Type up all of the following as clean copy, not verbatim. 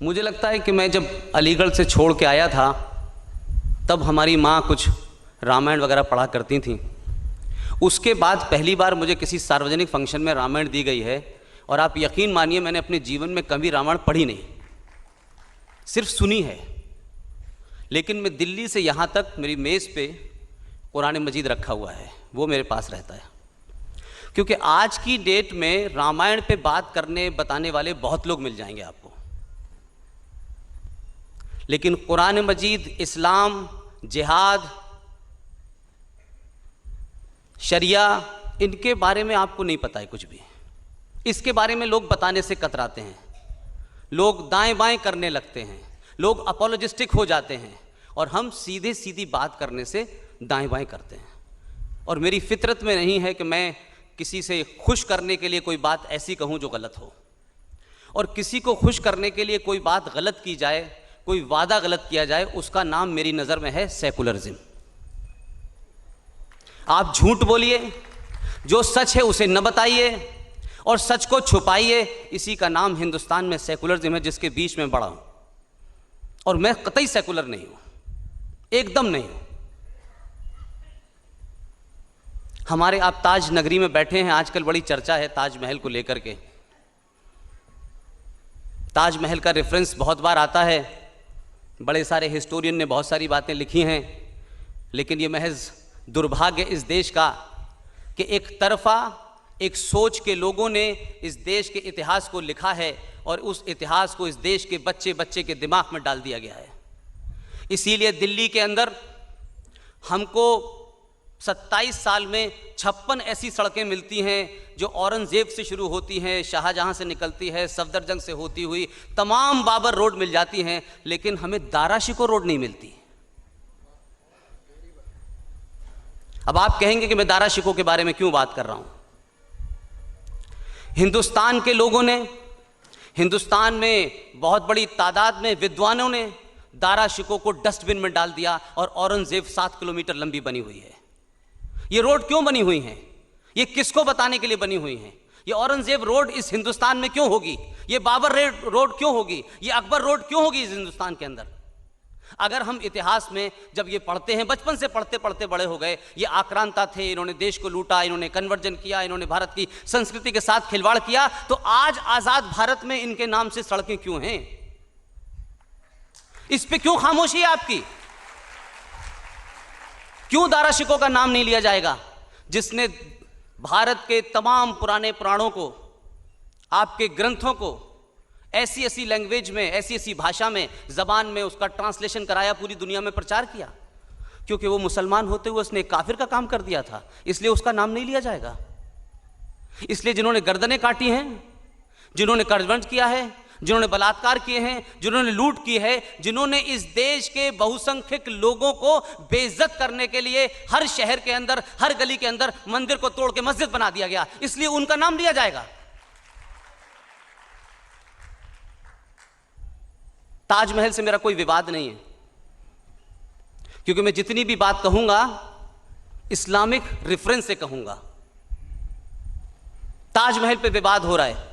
मुझे लगता है कि मैं जब अलीगढ़ से छोड़ के आया था तब हमारी माँ कुछ रामायण वगैरह पढ़ा करती थीं। उसके बाद पहली बार मुझे किसी सार्वजनिक फंक्शन में रामायण दी गई है, और आप यकीन मानिए मैंने अपने जीवन में कभी रामायण पढ़ी नहीं, सिर्फ सुनी है। लेकिन मैं दिल्ली से यहाँ तक मेरी मेज़ पे कुरान मजीद रखा हुआ है, वो मेरे पास रहता है, क्योंकि आज की डेट में रामायण पे बात करने बताने वाले बहुत लोग मिल जाएंगे आपको, लेकिन कुरान मजीद, इस्लाम, जिहाद, शरिया, इनके बारे में आपको नहीं पता है कुछ भी। इसके बारे में लोग बताने से कतराते हैं, लोग दाएं बाएं करने लगते हैं, लोग अपोलोजिस्टिक हो जाते हैं, और हम सीधे सीधी बात करने से दाएं बाएं करते हैं। और मेरी फितरत में नहीं है कि मैं किसी से खुश करने के लिए कोई बात ऐसी कहूं जो गलत हो, और किसी को खुश करने के लिए कोई बात गलत की जाए, कोई वादा गलत किया जाए, उसका नाम मेरी नज़र में है सेकुलरिज्म। आप झूठ बोलिए, जो सच है उसे न बताइए, और सच को छुपाइए, इसी का नाम हिंदुस्तान में सेकुलरिज्म है, जिसके बीच में बड़ा हूं। और मैं कतई सेकुलर नहीं हूं, एकदम नहीं हूं। हमारे आप ताज नगरी में बैठे हैं, आजकल बड़ी चर्चा है ताजमहल को लेकर के। ताजमहल का रेफरेंस बहुत बार आता है, बड़े सारे हिस्टोरियन ने बहुत सारी बातें लिखी हैं, लेकिन ये महज दुर्भाग्य इस देश का कि एक तरफा एक सोच के लोगों ने इस देश के इतिहास को लिखा है, और उस इतिहास को इस देश के बच्चे बच्चे के दिमाग में डाल दिया गया है। इसीलिए दिल्ली के अंदर हमको 27 साल में 56 ऐसी सड़कें मिलती हैं जो औरंगजेब से शुरू होती हैं, शाहजहां से निकलती है, सफदरजंग से होती हुई तमाम बाबर रोड मिल जाती हैं, लेकिन हमें दारा शिकोह रोड नहीं मिलती। अब आप कहेंगे कि मैं दारा शिकोह के बारे में क्यों बात कर रहा हूं। हिंदुस्तान के लोगों ने, हिंदुस्तान में बहुत बड़ी तादाद में विद्वानों ने दारा शिकोह को डस्टबिन में डाल दिया, और औरंगजेब 7 किलोमीटर लंबी बनी हुई है। ये रोड क्यों बनी हुई हैं? ये किसको बताने के लिए बनी हुई हैं? ये औरंगजेब रोड इस हिंदुस्तान में क्यों होगी? ये बाबर रोड क्यों होगी? ये अकबर रोड क्यों होगी इस हिंदुस्तान के अंदर? अगर हम इतिहास में जब ये पढ़ते हैं, बचपन से पढ़ते पढ़ते बड़े हो गए, ये आक्रांता थे, इन्होंने देश को लूटा, इन्होंने कन्वर्जन किया, इन्होंने भारत की संस्कृति के साथ खिलवाड़ किया, तो आज आजाद भारत में इनके नाम से सड़कें क्यों हैं? इस पे क्यों खामोशी है आपकी? क्यों दारा शिकोह का नाम नहीं लिया जाएगा, जिसने भारत के तमाम पुराने पुराणों को, आपके ग्रंथों को ऐसी ऐसी लैंग्वेज में, ऐसी ऐसी भाषा में, जबान में उसका ट्रांसलेशन कराया, पूरी दुनिया में प्रचार किया? क्योंकि वो मुसलमान होते हुए उसने काफिर का काम कर दिया था, इसलिए उसका नाम नहीं लिया जाएगा। इसलिए जिन्होंने गर्दनें काटी हैं, जिन्होंने कर्जवंश किया है, जिन्होंने बलात्कार किए हैं, जिन्होंने लूट की है, जिन्होंने इस देश के बहुसंख्यक लोगों को बेइज्जत करने के लिए हर शहर के अंदर, हर गली के अंदर मंदिर को तोड़ के मस्जिद बना दिया गया, इसलिए उनका नाम लिया जाएगा। ताजमहल से मेरा कोई विवाद नहीं है, क्योंकि मैं जितनी भी बात कहूंगा इस्लामिक रेफरेंस से कहूंगा। ताजमहल पे विवाद हो रहा है,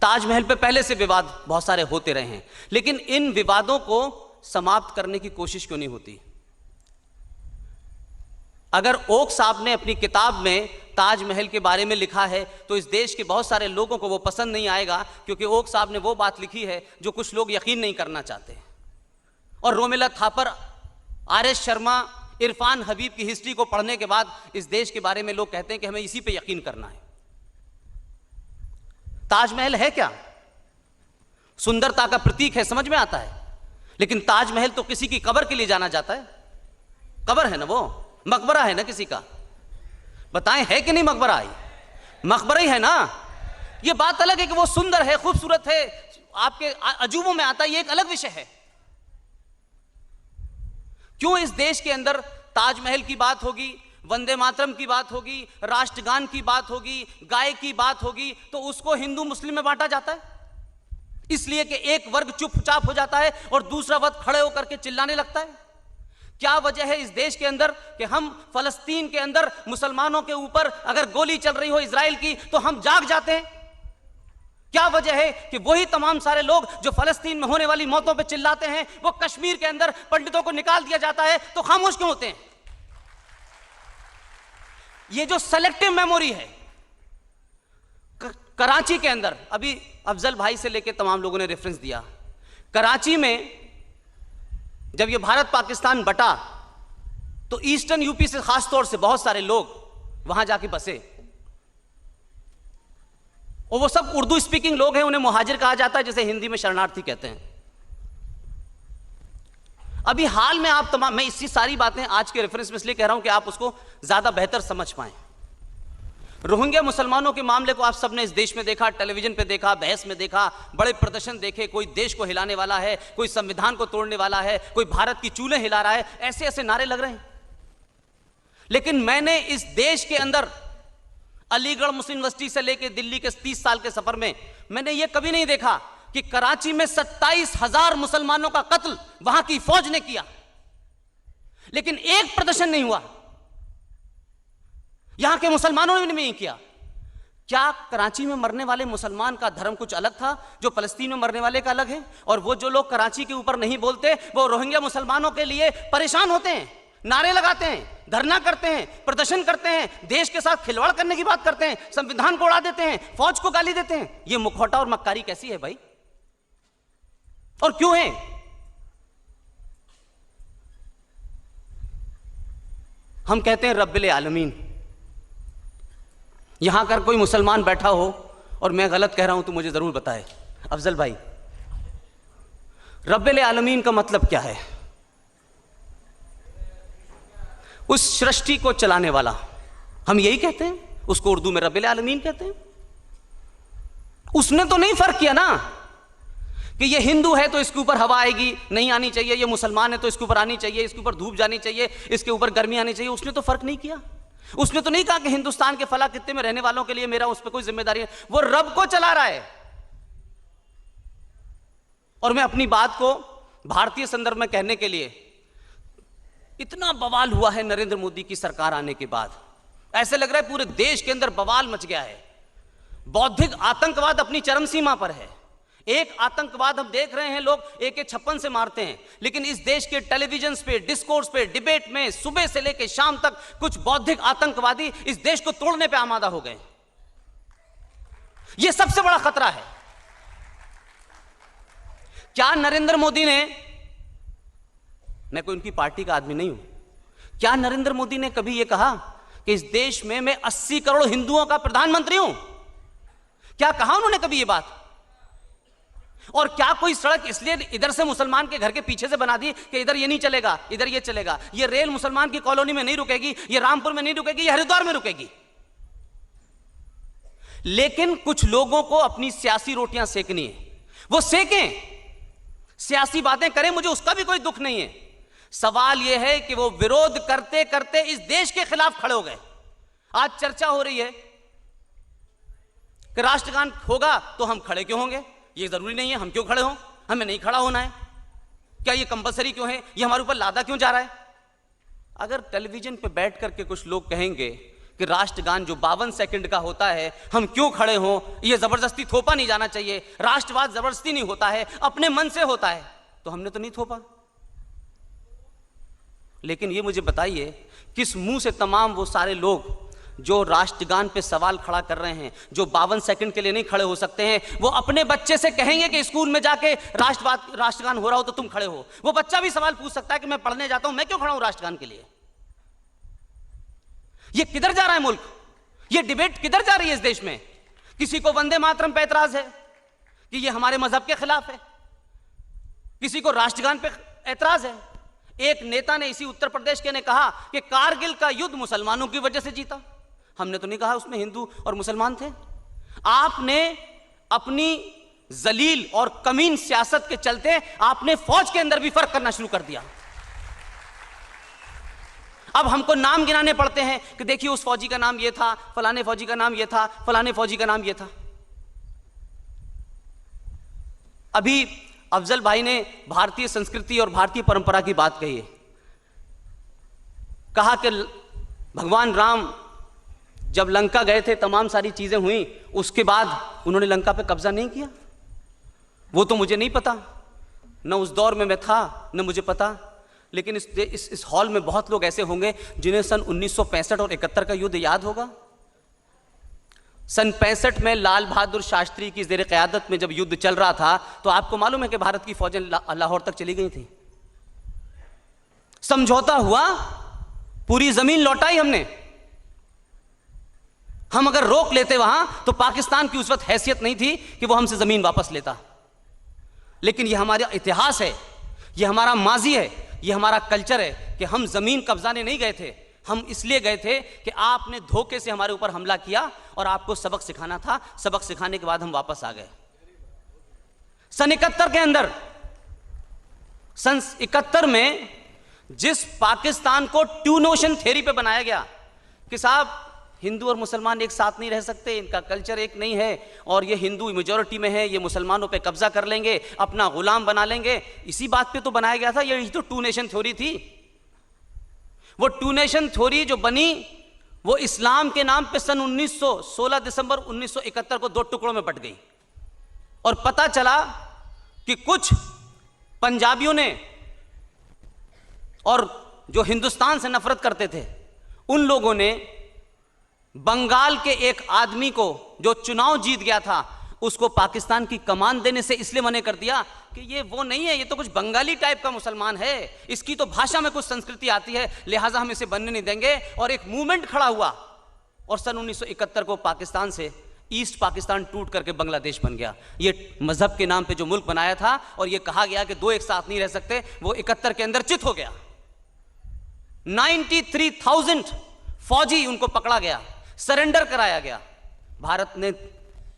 ताजमहल पे पहले से विवाद बहुत सारे होते रहे हैं, लेकिन इन विवादों को समाप्त करने की कोशिश क्यों नहीं होती? अगर ओक साहब ने अपनी किताब में ताजमहल के बारे में लिखा है, तो इस देश के बहुत सारे लोगों को वो पसंद नहीं आएगा, क्योंकि ओक साहब ने वो बात लिखी है जो कुछ लोग यकीन नहीं करना चाहते। और रोमिला थापर, आर.एस. शर्मा, इरफान हबीब की हिस्ट्री को पढ़ने के बाद इस देश के बारे में लोग कहते हैं कि हमें इसी पे यकीन करना है। ताजमहल है क्या? सुंदरता का प्रतीक है, समझ में आता है, लेकिन ताजमहल तो किसी की कब्र के लिए जाना जाता है। कब्र है ना, वो मकबरा है ना किसी का। बताएं है कि नहीं मकबरा? मकबरा ही है ना। ये बात अलग है कि वो सुंदर है, खूबसूरत है, आपके अजूबों में आता है, ये एक अलग विषय है। क्यों इस देश के अंदर ताजमहल की बात होगी, वंदे मातरम की बात होगी, राष्ट्रगान की बात होगी, गाय की बात होगी, तो उसको हिंदू मुस्लिम में बांटा जाता है? इसलिए कि एक वर्ग चुपचाप हो जाता है और दूसरा वर्ग खड़े होकर के चिल्लाने लगता है। क्या वजह है इस देश के अंदर कि हम फलस्तीन के अंदर मुसलमानों के ऊपर अगर गोली चल रही हो इजराइल की, तो हम जाग जाते हैं? क्या वजह है कि वही तमाम सारे लोग जो फलस्तीन में होने वाली मौतों पे चिल्लाते हैं, वो कश्मीर के अंदर पंडितों को निकाल दिया जाता है तो खामोश क्यों होते हैं? ये जो सेलेक्टिव मेमोरी है, कराची के अंदर, अभी अफजल भाई से लेकर तमाम लोगों ने रेफरेंस दिया, कराची में जब ये भारत पाकिस्तान बटा तो ईस्टर्न यूपी से खासतौर से बहुत सारे लोग वहां जाके बसे, और वो सब उर्दू स्पीकिंग लोग हैं, उन्हें मुहाजिर कहा जाता है, जैसे हिंदी में शरणार्थी कहते हैं। अभी हाल में आप तमाम, मैं इसी सारी बातें आज के रेफरेंस में इसलिए कह रहा हूं कि आप उसको ज्यादा बेहतर समझ पाएं। रोहिंग्या मुसलमानों के मामले को आप सबने इस देश में देखा, टेलीविजन पे देखा, बहस में देखा, बड़े प्रदर्शन देखे, कोई देश को हिलाने वाला है, कोई संविधान को तोड़ने वाला है, कोई भारत की चूल्हे हिला रहा है, ऐसे ऐसे नारे लग रहे हैं। लेकिन मैंने इस देश के अंदर अलीगढ़ मुस्लिम यूनिवर्सिटी से लेकर दिल्ली के 30 साल के सफर में मैंने यह कभी नहीं देखा कि कराची में 27,000 मुसलमानों का कत्ल वहां की फौज ने किया, लेकिन एक प्रदर्शन नहीं हुआ, यहां के मुसलमानों ने भी नहीं किया। क्या कराची में मरने वाले मुसलमान का धर्म कुछ अलग था जो फलस्तीन में मरने वाले का अलग है? और वो जो लोग कराची के ऊपर नहीं बोलते, वो रोहिंग्या मुसलमानों के लिए परेशान होते हैं, नारे लगाते हैं, धरना करते हैं, प्रदर्शन करते हैं, देश के साथ खिलवाड़ करने की बात करते हैं, संविधान को उड़ा देते हैं, फौज को गाली देते हैं। ये मुखौटा और मक्कारी कैसी है भाई, और क्यों है? हम कहते हैं रब्बिल आलमीन। यहां कर कोई मुसलमान बैठा हो और मैं गलत कह रहा हूं तो मुझे जरूर बताए अफजल भाई, रब्बिल आलमीन का मतलब क्या है? उस सृष्टि को चलाने वाला, हम यही कहते हैं, उसको उर्दू में रब्बिल आलमीन कहते हैं। उसने तो नहीं फर्क किया ना कि ये हिंदू है तो इसके ऊपर हवा आएगी, नहीं आनी चाहिए, ये मुसलमान है तो इसके ऊपर आनी चाहिए, इसके ऊपर धूप जानी चाहिए, इसके ऊपर गर्मी आनी चाहिए। उसने तो फर्क नहीं किया। उसने तो नहीं कहा कि हिंदुस्तान के फला खित्ते में रहने वालों के लिए मेरा उस पर कोई जिम्मेदारी है। वो रब को चला रहा है। और मैं अपनी बात को भारतीय संदर्भ में कहने के लिए, इतना बवाल हुआ है नरेंद्र मोदी की सरकार आने के बाद, ऐसे लग रहा है पूरे देश के अंदर बवाल मच गया है। बौद्धिक आतंकवाद अपनी चरम सीमा पर है। एक आतंकवाद हम देख रहे हैं, लोग AK-56 से मारते हैं, लेकिन इस देश के टेलीविजन पे, डिस्कोर्स पे, डिबेट में सुबह से लेकर शाम तक कुछ बौद्धिक आतंकवादी इस देश को तोड़ने पे आमादा हो गए। यह सबसे बड़ा खतरा है। क्या नरेंद्र मोदी ने, मैं कोई उनकी पार्टी का आदमी नहीं हूं, क्या नरेंद्र मोदी ने कभी यह कहा कि इस देश में मैं 80 करोड़ हिंदुओं का प्रधानमंत्री हूं? क्या कहा उन्होंने कभी यह बात? और क्या कोई सड़क इसलिए इधर से मुसलमान के घर के पीछे से बना दी कि इधर ये नहीं चलेगा, इधर ये चलेगा? ये रेल मुसलमान की कॉलोनी में नहीं रुकेगी, ये रामपुर में नहीं रुकेगी, ये हरिद्वार में रुकेगी। लेकिन कुछ लोगों को अपनी सियासी रोटियां सेकनी है, वो सेकें, सियासी बातें करें, मुझे उसका भी कोई दुख नहीं है। सवाल यह है कि वो विरोध करते करते इस देश के खिलाफ खड़े हो गए। आज चर्चा हो रही है कि राष्ट्रगान होगा तो हम खड़े क्यों होंगे? ये जरूरी नहीं है हम क्यों खड़े हों, हमें नहीं खड़ा होना है। क्या ये कंपलसरी क्यों है? ये हमारे ऊपर लादा क्यों जा रहा है? अगर टेलीविजन पे बैठ करके कुछ लोग कहेंगे कि राष्ट्रगान जो 52 सेकंड का होता है हम क्यों खड़े हों, ये जबरदस्ती थोपा नहीं जाना चाहिए, राष्ट्रवाद जबरदस्ती नहीं होता है, अपने मन से होता है, तो हमने तो नहीं थोपा। लेकिन ये मुझे बताइए, किस मुंह से तमाम वो सारे लोग जो राष्ट्रगान पे सवाल खड़ा कर रहे हैं, जो 52 सेकंड के लिए नहीं खड़े हो सकते हैं, वो अपने बच्चे से कहेंगे कि स्कूल में जाके राष्ट्रगान हो रहा हो तो तुम खड़े हो? वो बच्चा भी सवाल पूछ सकता है कि मैं पढ़ने जाता हूं, मैं क्यों खड़ा हूं राष्ट्रगान के लिए? ये किधर जा रहा है मुल्क? ये डिबेट किधर जा रही है इस देश में? किसी को वंदे मातरम पे एतराज है कि ये हमारे मजहब के खिलाफ है, किसी को राष्ट्रगान पे एतराज है। एक नेता ने इसी उत्तर प्रदेश के ने कहा कि कारगिल का युद्ध मुसलमानों की वजह से जीता। हमने तो नहीं कहा उसमें हिंदू और मुसलमान थे। आपने अपनी जलील और कमीन सियासत के चलते आपने फौज के अंदर भी फर्क करना शुरू कर दिया। अब हमको नाम गिनाने पड़ते हैं कि देखिए उस फौजी का नाम ये था, फलाने फौजी का नाम ये था, फलाने फौजी का नाम ये था। अभी अफजल भाई ने भारतीय संस्कृति और भारतीय परंपरा की बात कही है। कहा कि भगवान राम जब लंका गए थे तमाम सारी चीजें हुई, उसके बाद उन्होंने लंका पे कब्जा नहीं किया? वो तो मुझे नहीं पता, न उस दौर में मैं था न मुझे पता। लेकिन इस हॉल में बहुत लोग ऐसे होंगे जिन्हें सन 1965 और 71 का युद्ध याद होगा। सन 65 में लाल बहादुर शास्त्री की ज़ेर क़यादत में जब युद्ध चल रहा था, तो आपको मालूम है कि भारत की फौजें लाहौर तक चली गई थी। समझौता हुआ, पूरी जमीन लौटाई हमने। हम अगर रोक लेते वहां, तो पाकिस्तान की उस वक्त हैसियत नहीं थी कि वो हमसे जमीन वापस लेता। लेकिन यह हमारा इतिहास है, यह हमारा माजी है, यह हमारा कल्चर है कि हम जमीन कब्जाने नहीं गए थे। हम इसलिए गए थे कि आपने धोखे से हमारे ऊपर हमला किया और आपको सबक सिखाना था। सबक सिखाने के बाद हम वापस आ गए। सन 71 के अंदर, सन 71 में जिस पाकिस्तान को टू नेशन थ्योरी पे बनाया गया कि साहब हिंदू और मुसलमान एक साथ नहीं रह सकते, इनका कल्चर एक नहीं है, और ये हिंदू मेजॉरिटी में है, ये मुसलमानों पे कब्जा कर लेंगे, अपना गुलाम बना लेंगे, इसी बात पे तो बनाया गया था। ये तो टू नेशन थ्योरी थी। वो टू नेशन थ्योरी जो बनी, वो इस्लाम के नाम पे सन 16 दिसंबर 1971 को दो टुकड़ों में बट गई। और पता चला कि कुछ पंजाबियों ने और जो हिंदुस्तान से नफरत करते थे, उन लोगों ने बंगाल के एक आदमी को जो चुनाव जीत गया था, उसको पाकिस्तान की कमान देने से इसलिए मना कर दिया कि ये वो नहीं है, ये तो कुछ बंगाली टाइप का मुसलमान है, इसकी तो भाषा में कुछ संस्कृति आती है, लिहाजा हम इसे बनने नहीं देंगे। और एक मूवमेंट खड़ा हुआ और सन 1971 को पाकिस्तान से ईस्ट पाकिस्तान टूट करके बांग्लादेश बन गया। ये मजहब के नाम पे जो मुल्क बनाया था और ये कहा गया कि दो एक साथ नहीं रह सकते, वो 71 के अंदर चित हो गया। 93,000 फौजी उनको पकड़ा गया, सरेंडर कराया गया। भारत ने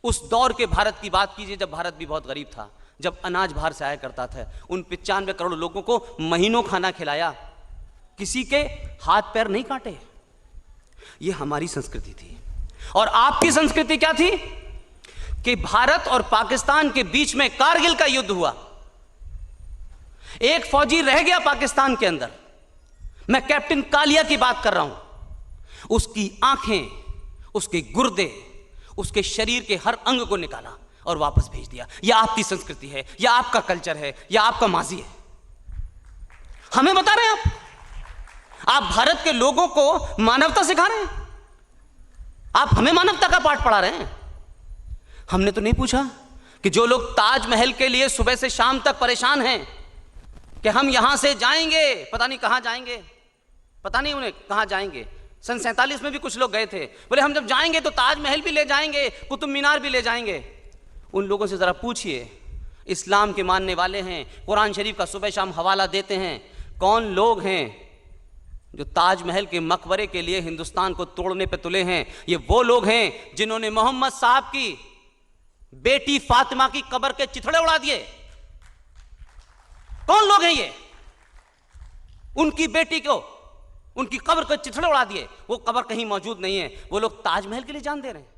उस दौर के भारत की बात कीजिए जब भारत भी बहुत गरीब था, जब अनाज बाहर से आया करता था। उन 95 करोड़ लोगों को महीनों खाना खिलाया, किसी के हाथ पैर नहीं काटे। ये हमारी संस्कृति थी। और आपकी संस्कृति क्या थी कि भारत और पाकिस्तान के बीच में कारगिल का युद्ध हुआ, एक फौजी रह गया पाकिस्तान के अंदर। मैं कैप्टन कालिया की बात कर रहा हूं। उसकी आंखें, उसके गुर्दे, उसके शरीर के हर अंग को निकाला और वापस भेज दिया। यह आपकी संस्कृति है, यह आपका कल्चर है, यह आपका माजी है। हमें बता रहे हैं आप भारत के लोगों को मानवता सिखा रहे हैं। आप हमें मानवता का पाठ पढ़ा रहे हैं। हमने तो नहीं पूछा कि जो लोग ताजमहल के लिए सुबह से शाम तक परेशान हैं कि हम यहां से जाएंगे, पता नहीं कहां जाएंगे, पता नहीं उन्हें कहां जाएंगे। सन 47 में भी कुछ लोग गए थे, बोले हम जब जाएंगे तो ताजमहल भी ले जाएंगे, कुतुब मीनार भी ले जाएंगे। उन लोगों से जरा पूछिए, इस्लाम के मानने वाले हैं, कुरान शरीफ का सुबह शाम हवाला देते हैं, कौन लोग हैं जो ताजमहल के मकबरे के लिए हिंदुस्तान को तोड़ने पे तुले हैं? ये वो लोग हैं जिन्होंने मोहम्मद साहब की बेटी फातिमा की कब्र के चिथड़े उड़ा दिए। कौन लोग हैं ये? उनकी बेटी को, उनकी कब्र को चिथड़े उड़ा दिए। वो कब्र कहीं मौजूद नहीं है, वो लोग ताजमहल के लिए जान दे रहे हैं।